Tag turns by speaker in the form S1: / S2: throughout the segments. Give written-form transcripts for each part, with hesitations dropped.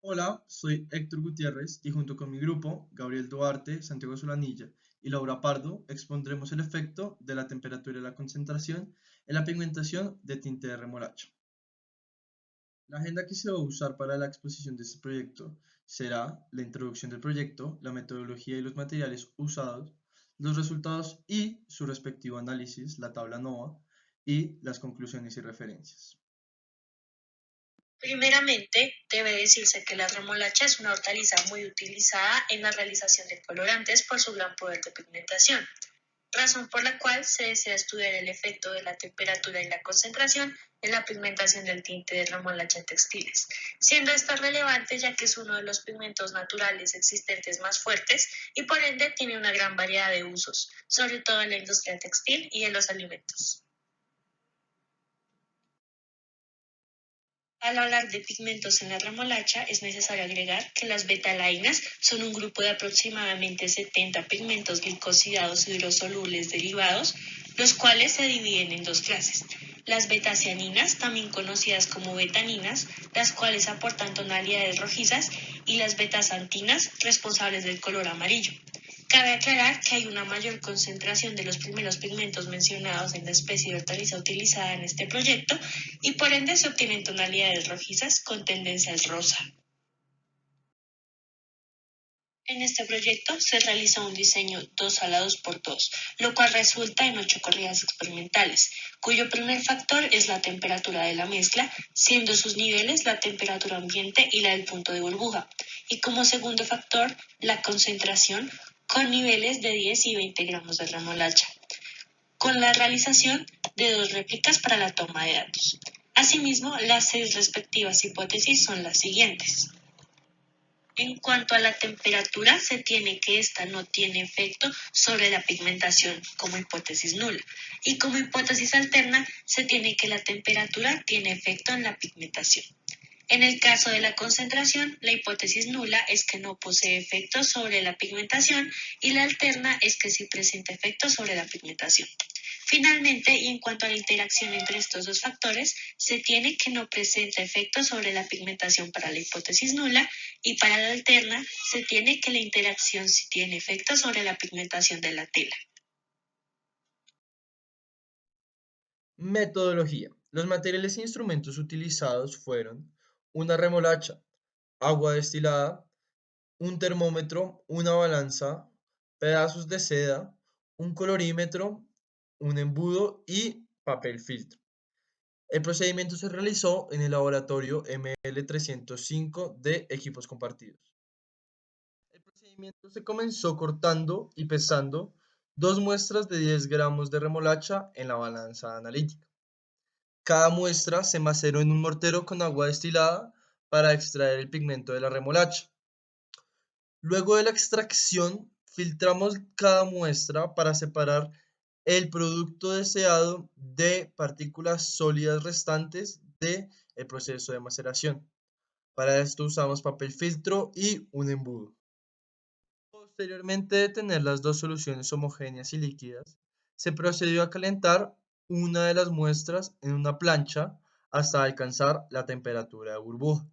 S1: Hola, soy Héctor Gutiérrez y junto con mi grupo, Gabriel Duarte, Santiago Solanilla y Laura Pardo, expondremos el efecto de la temperatura y la concentración en la pigmentación de tinte de remolacha. La agenda que se va a usar para la exposición de este proyecto será la introducción del proyecto, la metodología y los materiales usados, los resultados y su respectivo análisis, la tabla NOVA, y las conclusiones y referencias.
S2: Primeramente, debe decirse que la remolacha es una hortaliza muy utilizada en la realización de colorantes por su gran poder de pigmentación, razón por la cual se desea estudiar el efecto de la temperatura y la concentración en la pigmentación del tinte de remolacha en textiles, siendo esta relevante ya que es uno de los pigmentos naturales existentes más fuertes y por ende tiene una gran variedad de usos, sobre todo en la industria textil y en los alimentos. Al hablar de pigmentos en la remolacha, es necesario agregar que las betalainas son un grupo de aproximadamente 70 pigmentos glicosidados hidrosolubles derivados, los cuales se dividen en dos clases. Las betacianinas, también conocidas como betaninas, las cuales aportan tonalidades rojizas, y las betasantinas, responsables del color amarillo. Cabe aclarar que hay una mayor concentración de los primeros pigmentos mencionados en la especie de hortaliza utilizada en este proyecto y por ende se obtienen tonalidades rojizas con tendencia al rosa. En este proyecto se realiza un diseño 2 a la 2 por 2, lo cual resulta en 8 corridas experimentales, cuyo primer factor es la temperatura de la mezcla, siendo sus niveles la temperatura ambiente y la del punto de burbuja, y como segundo factor la concentración con niveles de 10 y 20 gramos de remolacha, con la realización de dos réplicas para la toma de datos. Asimismo, las 6 respectivas hipótesis son las siguientes. En cuanto a la temperatura, se tiene que esta no tiene efecto sobre la pigmentación como hipótesis nula. Y como hipótesis alterna, se tiene que la temperatura tiene efecto en la pigmentación. En el caso de la concentración, la hipótesis nula es que no posee efecto sobre la pigmentación y la alterna es que sí presenta efecto sobre la pigmentación. Finalmente, y en cuanto a la interacción entre estos dos factores, se tiene que no presenta efecto sobre la pigmentación para la hipótesis nula y para la alterna se tiene que la interacción sí tiene efecto sobre la pigmentación de la tela.
S1: Metodología. Los materiales e instrumentos utilizados fueron una remolacha, agua destilada, un termómetro, una balanza, pedazos de seda, un colorímetro, un embudo y papel filtro. El procedimiento se realizó en el laboratorio ML305 de equipos compartidos. El procedimiento se comenzó cortando y pesando dos muestras de 10 gramos de remolacha en la balanza analítica. Cada muestra se maceró en un mortero con agua destilada para extraer el pigmento de la remolacha. Luego de la extracción, filtramos cada muestra para separar el producto deseado de partículas sólidas restantes del proceso de maceración. Para esto usamos papel filtro y un embudo. Posteriormente de tener las dos soluciones homogéneas y líquidas, se procedió a calentar una de las muestras en una plancha hasta alcanzar la temperatura de burbuja.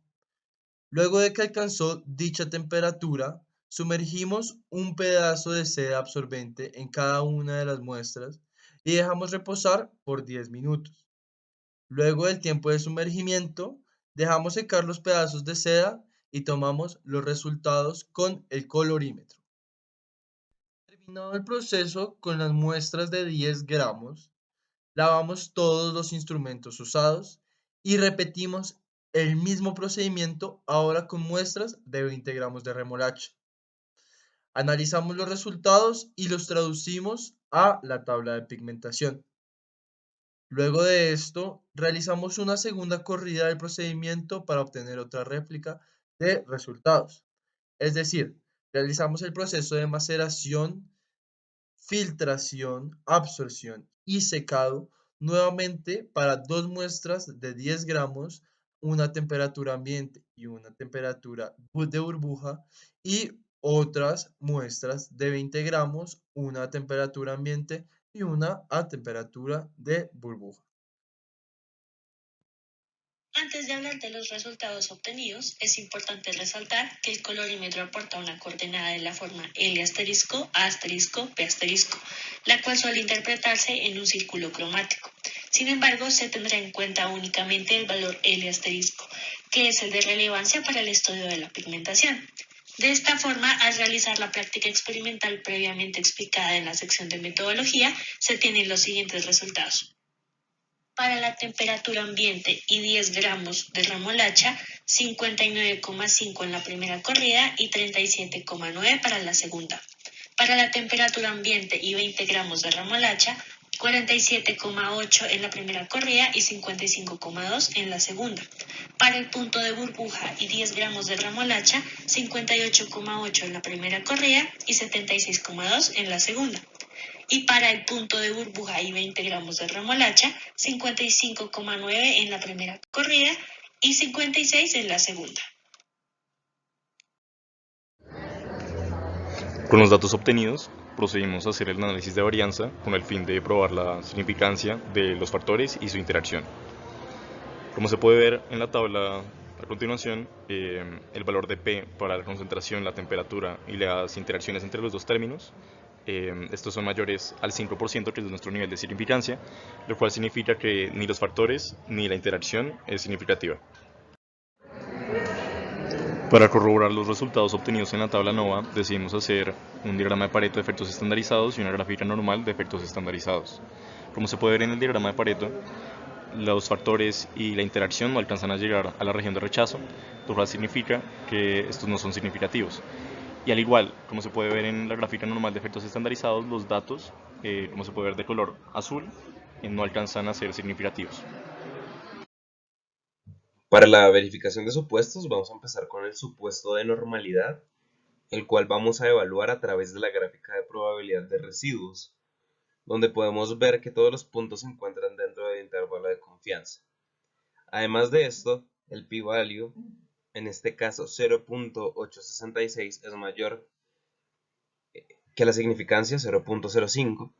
S1: Luego de que alcanzó dicha temperatura, sumergimos un pedazo de seda absorbente en cada una de las muestras y dejamos reposar por 10 minutos. Luego del tiempo de sumergimiento, dejamos secar los pedazos de seda y tomamos los resultados con el colorímetro. Terminado el proceso con las muestras de 10 gramos, lavamos todos los instrumentos usados y repetimos el mismo procedimiento ahora con muestras de 20 gramos de remolacha. Analizamos los resultados y los traducimos a la tabla de pigmentación. Luego de esto, realizamos una segunda corrida del procedimiento para obtener otra réplica de resultados. Es decir, realizamos el proceso de maceración, filtración, absorción y secado nuevamente para dos muestras de 10 gramos, una temperatura ambiente y una temperatura de burbuja, y otras muestras de 20 gramos, una a temperatura ambiente y una a temperatura de burbuja.
S2: Antes de hablar de los resultados obtenidos, es importante resaltar que el colorímetro aporta una coordenada de la forma L asterisco, A asterisco, P asterisco, la cual suele interpretarse en un círculo cromático. Sin embargo, se tendrá en cuenta únicamente el valor L asterisco, que es el de relevancia para el estudio de la pigmentación. De esta forma, al realizar la práctica experimental previamente explicada en la sección de metodología, se tienen los siguientes resultados. Para la temperatura ambiente y 10 gramos de remolacha, 59,5 en la primera corrida y 37,9 para la segunda. Para la temperatura ambiente y 20 gramos de remolacha, 47,8 en la primera corrida y 55,2 en la segunda. Para el punto de burbuja y 10 gramos de remolacha, 58,8 en la primera corrida y 76,2 en la segunda. Y para el punto de burbuja y 20 gramos de remolacha, 55,9 en la primera corrida y 56 en la segunda.
S3: Con los datos obtenidos, procedimos a hacer el análisis de varianza con el fin de probar la significancia de los factores y su interacción. Como se puede ver en la tabla a continuación, el valor de P para la concentración, la temperatura y las interacciones entre los dos términos, estos son mayores al 5%, que es nuestro nivel de significancia, lo cual significa que ni los factores ni la interacción es significativa. Para corroborar los resultados obtenidos en la tabla NOVA, decidimos hacer un diagrama de Pareto de efectos estandarizados y una gráfica normal de efectos estandarizados. Como se puede ver en el diagrama de Pareto, los factores y la interacción no alcanzan a llegar a la región de rechazo, lo cual significa que estos no son significativos. Y al igual, como se puede ver en la gráfica normal de efectos estandarizados, los datos, como se puede ver de color azul, no alcanzan a ser significativos.
S4: Para la verificación de supuestos, vamos a empezar con el supuesto de normalidad, el cual vamos a evaluar a través de la gráfica de probabilidad de residuos, donde podemos ver que todos los puntos se encuentran dentro del intervalo de confianza. Además de esto, el p-value, en este caso 0.866, es mayor que la significancia 0.05,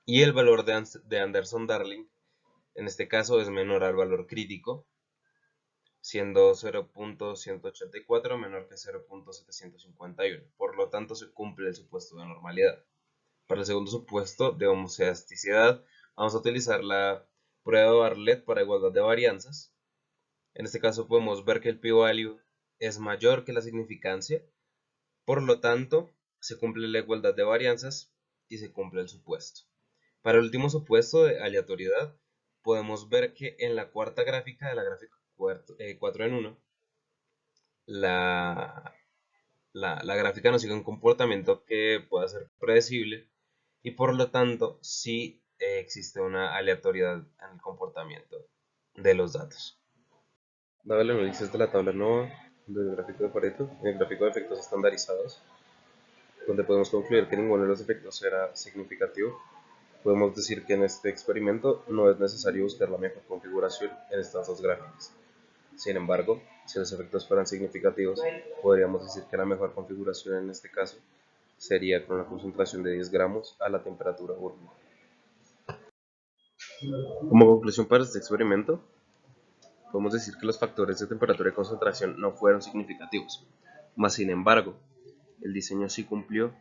S4: y el valor de Anderson-Darling, en este caso, es menor al valor crítico, siendo 0.184 menor que 0.751. Por lo tanto, se cumple el supuesto de normalidad. Para el segundo supuesto de homocedasticidad, vamos a utilizar la prueba de Bartlett para igualdad de varianzas. En este caso podemos ver que el p-value es mayor que la significancia, por lo tanto, se cumple la igualdad de varianzas y se cumple el supuesto. Para el último supuesto de aleatoriedad, podemos ver que en la cuarta gráfica de la gráfica 4 en 1, la gráfica nos sigue un comportamiento que pueda ser predecible y por lo tanto sí existe una aleatoriedad en el comportamiento de los datos. Dado el análisis de la tabla NOVA del gráfico de Pareto, el gráfico de efectos estandarizados, donde podemos concluir que ninguno de los efectos era significativo, podemos decir que en este experimento no es necesario buscar la mejor configuración en estas dos gráficas. Sin embargo, si los efectos fueran significativos, podríamos decir que la mejor configuración en este caso sería con una concentración de 10 gramos a la temperatura burbuja. Como conclusión para este experimento, podemos decir que los factores de temperatura y concentración no fueron significativos, mas sin embargo, el diseño sí cumplió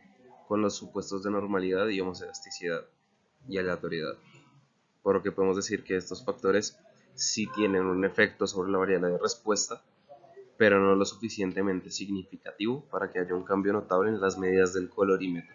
S4: con los supuestos de normalidad y homocedasticidad y aleatoriedad, por lo que podemos decir que estos factores sí tienen un efecto sobre la variable de respuesta, pero no lo suficientemente significativo para que haya un cambio notable en las medidas del colorímetro.